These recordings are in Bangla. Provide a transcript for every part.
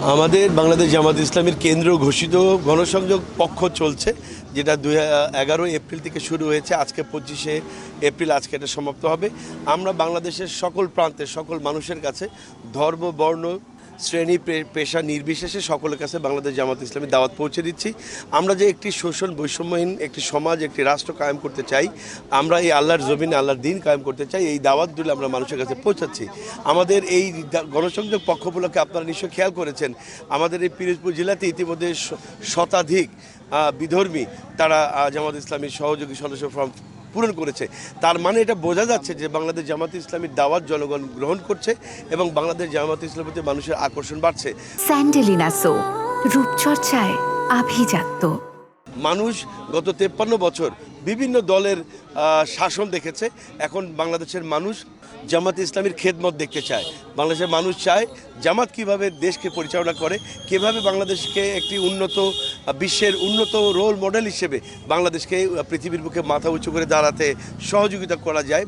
আমাদের বাংলাদেশ জামাত ইসলামীর কেন্দ্র ঘোষিত গণসংযোগ পক্ষ চলছে, যেটা 11 এপ্রিল থেকে শুরু হয়েছে। আজকে 25 এপ্রিল, আজকে এটা সমাপ্ত হবে। আমরা বাংলাদেশের সকল প্রান্তে সকল মানুষের কাছে ধর্ম, বর্ণ, শ্রেণী, পেশা নির্বিশেষে সকলের কাছে বাংলাদেশ জামাত ইসলামী দাওয়াত পৌঁছে দিচ্ছি। আমরা যে একটি শোষণ বৈষম্যহীন একটি সমাজ, একটি রাষ্ট্র কায়েম করতে চাই, আমরা এই আল্লাহর জমিনে আল্লাহর দিন কায়েম করতে চাই, এই দাওয়াতগুলো আমরা মানুষের কাছে পৌঁছাচ্ছি। আমাদের এই গণসংযোগ পক্ষ উপলক্ষে আপনারা নিশ্চয়ই খেয়াল করেছেন, আমাদের এই পিরোজপুর জেলাতে ইতিমধ্যে শতাধিক বিধর্মী তারা জামাত ইসলামীর সহযোগী সদস্য ফর্ম পূরণ করেছে। তার মানে এটা বোঝা যাচ্ছে যে বাংলাদেশ জামাত ইসলামীর দাওয়াত জনগণ গ্রহণ করছে এবং বাংলাদেশ জামাত ইসলামের প্রতি মানুষের আকর্ষণ বাড়ছে। স্যান্ডেলিনা সো, রূপচর্চায় আভিজাত্য। মানুষ গত 53 বছর বিভিন্ন দলের শাসন দেখেছে। এখন বাংলাদেশের মানুষ জামাত ইসলামীর খেদমত দেখতে চায়। বাংলাদেশের মানুষ চায় জামাত কিভাবে দেশকে পরিচালনা করে, কিভাবে বাংলাদেশকে একটি উন্নত বিশ্বের উন্নত রোল মডেল হিসেবে বাংলাদেশকে পৃথিবীর বুকে মাথা উঁচু করে দাঁড়াতে সহযোগিতা করা যায়।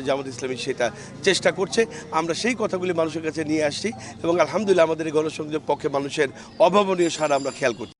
জামাত ইসলামী সেটা চেষ্টা করছে। আমরা সেই কথাগুলি মানুষের কাছে নিয়ে আসছি এবং আলহামদুলিল্লাহ আমাদের এই গণসংযোগ পক্ষে মানুষের অভাবনীয় সাড়া আমরা খেয়াল করছি।